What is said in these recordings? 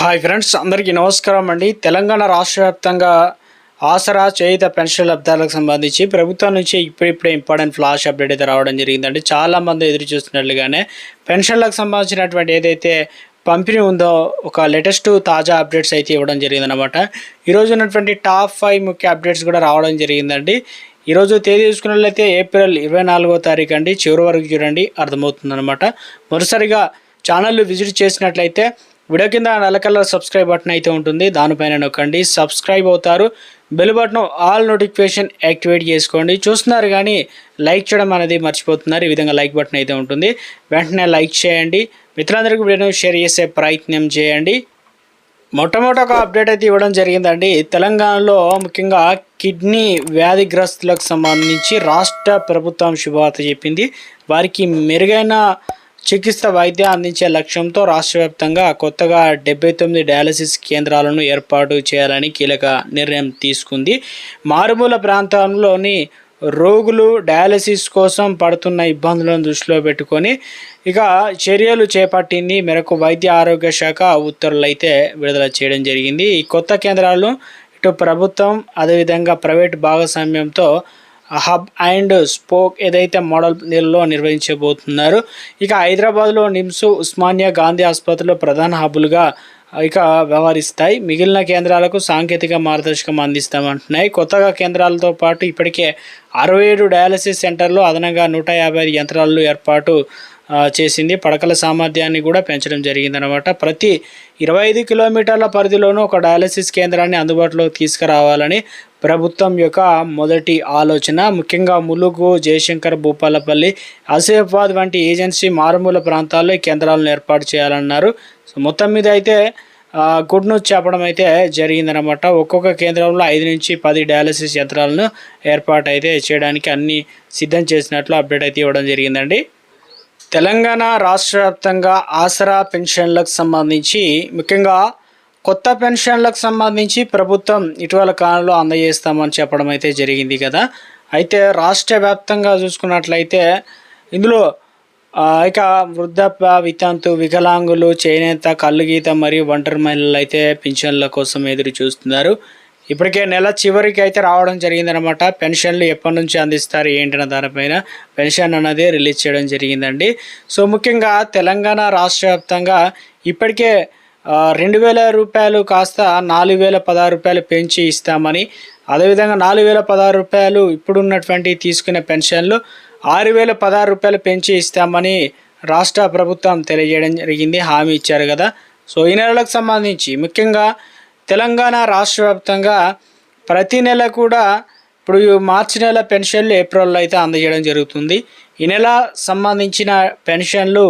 Hi friends, అందరికీ నమస్కారం అండి. తెలంగాణ రాష్ట్ర వ్యాప్తంగా ఆసరా చేయుత పెన్షన్ లబ్ధాలకు సంబంధించి ప్రభుత్వం నుంచి ఇప్పుడిప్పుడే ఇంపార్టెంట్ ఫ్లాష్ అప్డేట్ అయితే రావడం జరిగిందండి. చాలామంది ఎదురు చూస్తున్నట్లుగానే పెన్షన్లకు సంబంధించినటువంటి ఏదైతే పంపిణీ ఉందో ఒక లేటెస్ట్ తాజా అప్డేట్స్ అయితే ఇవ్వడం జరిగిందనమాట. ఈరోజు ఉన్నటువంటి టాప్ 5 ముఖ్య అప్డేట్స్ కూడా రావడం జరిగిందండి. ఈరోజు తేదీ చూసుకున్నట్లయితే ఏప్రిల్ 24వ తారీఖు అండి. చివరి వరకు చూడండి, అర్థమవుతుందన్నమాట. మొదటిసారిగా ఛానల్ విజిట్ చేసినట్లయితే వీడియో కింద నల్ల కలర్ సబ్స్క్రైబ్ బటన్ అయితే ఉంటుంది, దానిపైన నొక్కండి, సబ్స్క్రైబ్ అవుతారు. Bell button all notification activate చేసుకోండి. చూస్తున్నారు కానీ లైక్ చేయడం అనేది మర్చిపోతున్నారు. ఈ విధంగా లైక్ బటన్ అయితే ఉంటుంది, వెంటనే లైక్ చేయండి. మిత్రులందరికీ వీడియోను షేర్ చేసే ప్రయత్నం చేయండి. మొట్టమొదటి ఒక అప్డేట్ అయితే ఇవ్వడం జరిగిందండి. తెలంగాణలో ముఖ్యంగా కిడ్నీ వ్యాధిగ్రస్తులకు సంబంధించి రాష్ట్ర ప్రభుత్వం శుభవార్త చెప్పింది. వారికి మెరుగైన చికిత్స వైద్యం అందించే లక్ష్యంతో రాష్ట్ర వ్యాప్తంగా కొత్తగా 79 డయాలసిస్ కేంద్రాలను ఏర్పాటు చేయాలని కీలక నిర్ణయం తీసుకుంది. మారుమూల ప్రాంతంలోని రోగులు డయాలసిస్ కోసం పడుతున్న ఇబ్బందులను దృష్టిలో పెట్టుకొని ఇక చర్యలు చేపట్టింది. మేరకు వైద్య ఆరోగ్య శాఖ ఉత్తర్వులు అయితే విడుదల చేయడం జరిగింది. ఈ కొత్త కేంద్రాలను ఇటు ప్రభుత్వం అదేవిధంగా ప్రైవేట్ భాగస్వామ్యంతో హబ్ అండ్ స్పోక్ ఏదైతే మోడల్లో నిర్వహించబోతున్నారు. ఇక హైదరాబాద్లో నిమ్స్, ఉస్మానియా గాంధీ ఆసుపత్రిలో ప్రధాన హబ్బులుగా ఇక వ్యవహరిస్తాయి. మిగిలిన కేంద్రాలకు సాంకేతిక మార్గదర్శకం అందిస్తామంటున్నాయి. కొత్తగా కేంద్రాలతో పాటు ఇప్పటికే 67 డయాలసిస్ సెంటర్లు అదనంగా 155 యంత్రాలు ఏర్పాటు చేసింది. పడకల సామర్థ్యాన్ని కూడా పెంచడం జరిగిందనమాట. ప్రతి 25 కిలోమీటర్ల పరిధిలోనూ ఒక డయాలసిస్ కేంద్రాన్ని అందుబాటులోకి తీసుకురావాలని ప్రభుత్వం యొక్క మొదటి ఆలోచన. ముఖ్యంగా ములుగు, జయశంకర్, భూపాలపల్లి, ఆసిఫాబాద్ వంటి ఏజెన్సీ మారుమూల ప్రాంతాల్లో ఈ కేంద్రాలను ఏర్పాటు చేయాలన్నారు. సో మొత్తం మీద అయితే గుడ్ న్యూస్ చెప్పడం అయితే జరిగిందనమాట. ఒక్కొక్క కేంద్రంలో 5 నుంచి 10 డయాలసిస్ యంత్రాలను ఏర్పాటు అయితే చేయడానికి అన్ని సిద్ధం చేసినట్లు అప్డేట్ అయితే ఇవ్వడం జరిగిందండి. తెలంగాణ రాష్ట్ర వ్యాప్తంగా ఆసరా పెన్షన్లకు సంబంధించి ముఖ్యంగా కొత్త పెన్షన్లకు సంబంధించి ప్రభుత్వం ఇటీవల కాలంలో అందజేస్తామని చెప్పడం అయితే జరిగింది కదా. అయితే రాష్ట్ర వ్యాప్తంగా చూసుకున్నట్లయితే ఇందులో ఇక వృద్ధాప్య, వితంతు, వికలాంగులు, చేనేత, కల్లుగీత మరియు ఒంటరి మహిళలు అయితే పింఛన్ల కోసం ఎదురు చూస్తున్నారు. ఇప్పటికే నెల చివరికి అయితే రావడం జరిగిందనమాట. పెన్షన్లు ఎప్పటి నుంచి అందిస్తారు ఏంటన్న దానిపైన పెన్షన్ అనేది రిలీజ్ చేయడం జరిగిందండి. సో ముఖ్యంగా తెలంగాణ రాష్ట్ర వ్యాప్తంగా ఇప్పటికే 2000 రూపాయలు కాస్త 4016 రూపాయలు పెంచి ఇస్తామని, అదేవిధంగా 4016 రూపాయలు ఇప్పుడున్నటువంటి తీసుకునే పెన్షన్లు 6016 రూపాయలు పెంచి ఇస్తామని రాష్ట్ర ప్రభుత్వం తెలియజేయడం జరిగింది, హామీ ఇచ్చారు కదా. సో ఈ నెలలకు సంబంధించి ముఖ్యంగా తెలంగాణ రాష్ట్ర వ్యాప్తంగా ప్రతి నెల కూడా ఇప్పుడు మార్చి నెల పెన్షన్లు ఏప్రిల్లో అయితే అందజేయడం జరుగుతుంది. ఈ నెల సంబంధించిన పెన్షన్లు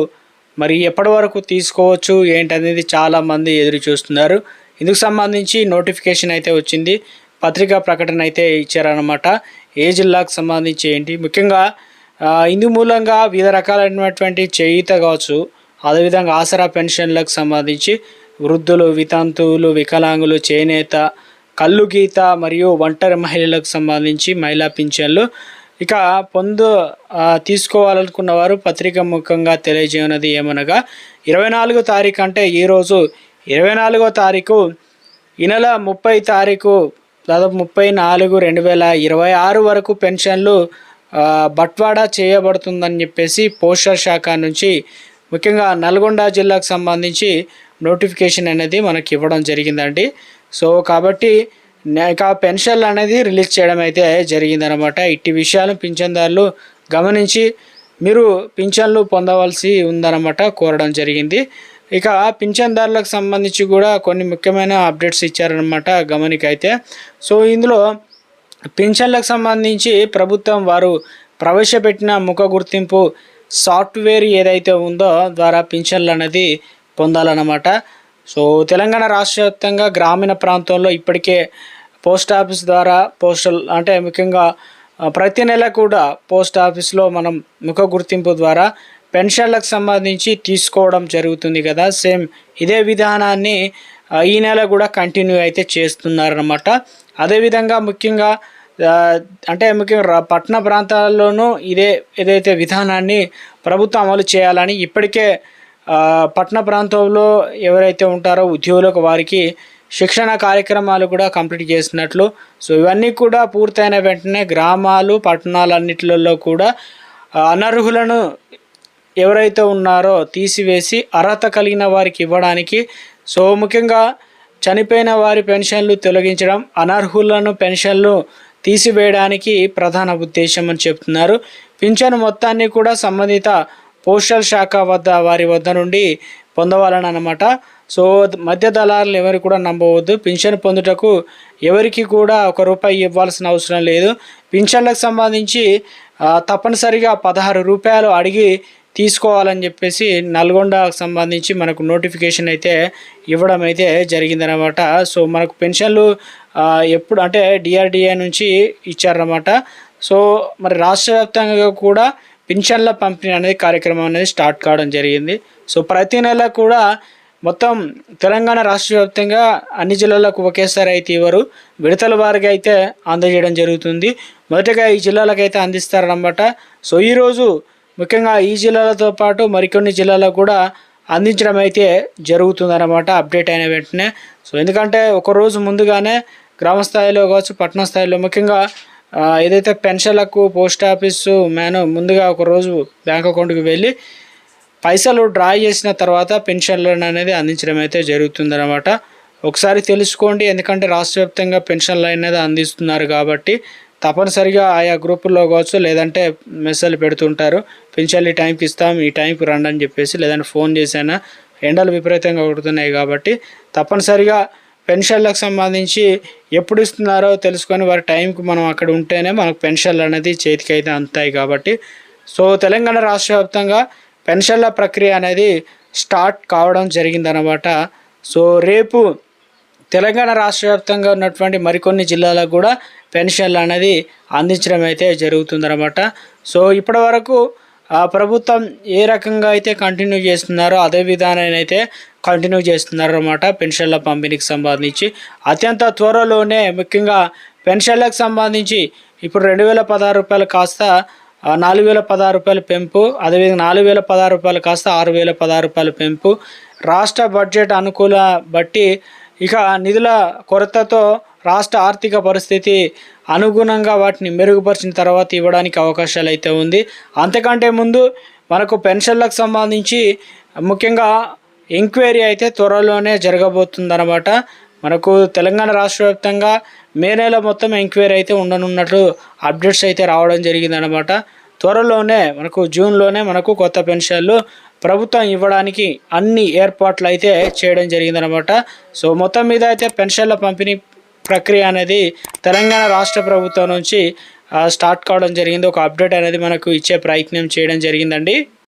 మరి ఎప్పటి వరకు తీసుకోవచ్చు ఏంటనేది చాలామంది ఎదురు చూస్తున్నారు. ఇందుకు సంబంధించి నోటిఫికేషన్ అయితే వచ్చింది, పత్రికా ప్రకటన అయితే ఇచ్చారనమాట. ఏ జిల్లాకు సంబంధించి ఏంటి ముఖ్యంగా ఇందు మూలంగా వివిధ రకాలైనటువంటి చేయూత కావచ్చు, అదేవిధంగా ఆసరా పెన్షన్లకు సంబంధించి వృద్ధులు, వితంతువులు, వికలాంగులు, చేనేత, కల్లుగీత మరియు ఒంటరి మహిళలకు సంబంధించి మహిళా పింఛన్లు ఇక తీసుకోవాలనుకున్న వారు పత్రిక ముఖంగా తెలియజేయనది ఏమనగా 24వ తారీఖు అంటే ఈరోజు 24వ తారీఖు ఈ నెల 30 తారీఖు దాదాపు 30/4/2026 వరకు పెన్షన్లు బట్వాడా చేయబడుతుందని చెప్పేసి పోస్టల్ శాఖ నుంచి ముఖ్యంగా నల్గొండ జిల్లాకు సంబంధించి నోటిఫికేషన్ అనేది మనకి ఇవ్వడం జరిగిందండి. సో కాబట్టి ఇక పెన్షన్లు అనేది రిలీజ్ చేయడం అయితే జరిగిందనమాట. ఇట్టి విషయాలను పింఛన్దారులు గమనించి మీరు పింఛన్లు పొందవలసి ఉందన్నమాట కోరడం జరిగింది. ఇక పింఛన్దారులకు సంబంధించి కూడా కొన్ని ముఖ్యమైన అప్డేట్స్ ఇచ్చారనమాట గమనికైతే. సో ఇందులో పింఛన్లకు సంబంధించి ప్రభుత్వం వారు ప్రవేశపెట్టిన ముఖ గుర్తింపు సాఫ్ట్వేర్ ఏదైతే ఉందో ద్వారా పింఛన్లు అనేది పొందాలన్నమాట. సో తెలంగాణ రాష్ట్ర వ్యాప్తంగా గ్రామీణ ప్రాంతంలో ఇప్పటికే పోస్ట్ ఆఫీస్ ద్వారా అంటే ముఖ్యంగా ప్రతి నెల కూడా పోస్ట్ ఆఫీస్లో మనం ముఖ గుర్తింపు ద్వారా పెన్షన్లకు సంబంధించి తీసుకోవడం జరుగుతుంది కదా. సేమ్ ఇదే విధానాన్ని ఈ నెల కూడా కంటిన్యూ అయితే చేస్తున్నారన్నమాట. అదేవిధంగా ముఖ్యంగా ముఖ్యంగా పట్టణ ప్రాంతాల్లోనూ ఏదైతే విధానాన్ని ప్రభుత్వం అమలు చేయాలని ఇప్పటికే పట్టణ ప్రాంతంలో ఎవరైతే ఉంటారో ఉద్యోగులకు వారికి శిక్షణ కార్యక్రమాలు కూడా కంప్లీట్ చేసినట్లు. సో ఇవన్నీ కూడా పూర్తయిన వెంటనే గ్రామాలు పట్టణాలన్నిటిలో కూడా అనర్హులను ఎవరైతే ఉన్నారో తీసివేసి అర్హత కలిగిన వారికి ఇవ్వడానికి, సో ముఖ్యంగా చనిపోయిన వారి పెన్షన్లు తొలగించడం, అనర్హులను పెన్షన్లు తీసివేయడానికి ప్రధాన ఉద్దేశం అని చెప్తున్నారు. పింఛను మొత్తాన్ని కూడా సంబంధిత పోస్టల్ శాఖ వారి వద్ద నుండి పొందవాలని అన్నమాట. సో మధ్య దళారులు ఎవరు కూడా నమ్మవద్దు. పింఛను పొందుటకు ఎవరికి కూడా ₹1 ఇవ్వాల్సిన అవసరం లేదు. పింఛన్లకు సంబంధించి తప్పనిసరిగా ₹16 అడిగి తీసుకోవాలని చెప్పేసి నల్గొండకు సంబంధించి మనకు నోటిఫికేషన్ అయితే ఇవ్వడం అయితే జరిగిందనమాట. సో మనకు పెన్షన్లు ఎప్పుడు అంటే డిఆర్డిఏ నుంచి ఇచ్చారన్నమాట. సో మరి రాష్ట్ర వ్యాప్తంగా కూడా పింఛన్ల పంపిణీ అనేది కార్యక్రమం అనేది స్టార్ట్ కావడం జరిగింది. సో ప్రతి నెల కూడా మొత్తం తెలంగాణ రాష్ట్ర వ్యాప్తంగా అన్ని జిల్లాలకు ఒకేసారి అయితే ఇవ్వరు, విడతల వారిగా అయితే అందజేయడం జరుగుతుంది. మొదటగా ఈ జిల్లాలకు అయితే అందిస్తారన్నమాట. సో ఈరోజు ముఖ్యంగా ఈ జిల్లాలతో పాటు మరికొన్ని జిల్లాలకు కూడా అందించడం అయితే జరుగుతుందన్నమాట అప్డేట్ అయిన వెంటనే. సో ఎందుకంటే ఒకరోజు ముందుగానే గ్రామ స్థాయిలో కావచ్చు పట్టణ స్థాయిలో ముఖ్యంగా ఏదైతే పెన్షన్లకు పోస్ట్ ఆఫీసు ముందుగా ఒకరోజు బ్యాంక్ అకౌంట్కి వెళ్ళి పైసలు డ్రా చేసిన తర్వాత పెన్షన్లను అనేది అందించడం అయితే జరుగుతుందన్నమాట. ఒకసారి తెలుసుకోండి, ఎందుకంటే రాష్ట్ర వ్యాప్తంగా పెన్షన్లు అనేది అందిస్తున్నారు కాబట్టి తప్పనిసరిగా ఆయా గ్రూపుల్లో కావచ్చు లేదంటే మెసేజ్లు పెడుతుంటారు, పెన్షన్లు ఈ టైంకి ఇస్తాం, ఈ టైంకి రండి అని చెప్పేసి, లేదంటే ఫోన్ చేసినా. ఎండలు విపరీతంగా కొడుతున్నాయి కాబట్టి తప్పనిసరిగా పెన్షన్లకు సంబంధించి ఎప్పుడు ఇస్తున్నారో తెలుసుకొని వారి టైంకి మనం అక్కడ ఉంటేనే మనకు పెన్షన్లు అనేది చేతికి అయితే అందుతాయి కాబట్టి. సో తెలంగాణ రాష్ట్ర వ్యాప్తంగా పెన్షన్ల ప్రక్రియ అనేది స్టార్ట్ కావడం జరిగిందనమాట. సో రేపు తెలంగాణ రాష్ట్ర వ్యాప్తంగా ఉన్నటువంటి మరికొన్ని జిల్లాలకు కూడా పెన్షన్లు అనేది అందించడం అయితే జరుగుతుందన్నమాట. సో ఇప్పటి వరకు ప్రభుత్వం ఏ రకంగా అయితే కంటిన్యూ చేస్తున్నారో అదే విధానాన్ని అయితే కంటిన్యూ చేస్తున్నారన్నమాట. పెన్షన్ల పంపిణీకి సంబంధించి అత్యంత త్వరలోనే ముఖ్యంగా పెన్షన్లకు సంబంధించి ఇప్పుడు ₹2016 కాస్త ₹4016 పెంపు, అదేవిధంగా ₹4016 కాస్త ₹6016 పెంపు, రాష్ట్ర బడ్జెట్ అనుకూల బట్టి ఇక నిధుల కొరతతో రాష్ట్ర ఆర్థిక పరిస్థితి అనుగుణంగా వాటిని మెరుగుపరిచిన తర్వాత ఇవ్వడానికి అవకాశాలు అయితే ఉంది. అంతకంటే ముందు మనకు పెన్షన్లకు సంబంధించి ముఖ్యంగా ఎంక్వైరీ అయితే త్వరలోనే జరగబోతుందన్నమాట. మనకు తెలంగాణ రాష్ట్ర వ్యాప్తంగా మే నెల మొత్తం ఎంక్వైరీ అయితే ఉండనున్నట్లు అప్డేట్స్ అయితే రావడం జరిగిందనమాట. త్వరలోనే మనకు జూన్లోనే మనకు కొత్త పెన్షన్లు ప్రభుత్వం ఇవ్వడానికి అన్ని ఏర్పాట్లు అయితే చేయడం జరిగిందనమాట. సో మొత్తం మీద అయితే పెన్షన్ల పంపిణీ ప్రక్రియ అనేది తెలంగాణ రాష్ట్ర ప్రభుత్వం నుంచి స్టార్ట్ కావడం జరిగింది. ఒక అప్డేట్ అనేది మనకు ఇచ్చే ప్రయత్నం చేయడం జరిగిందండి.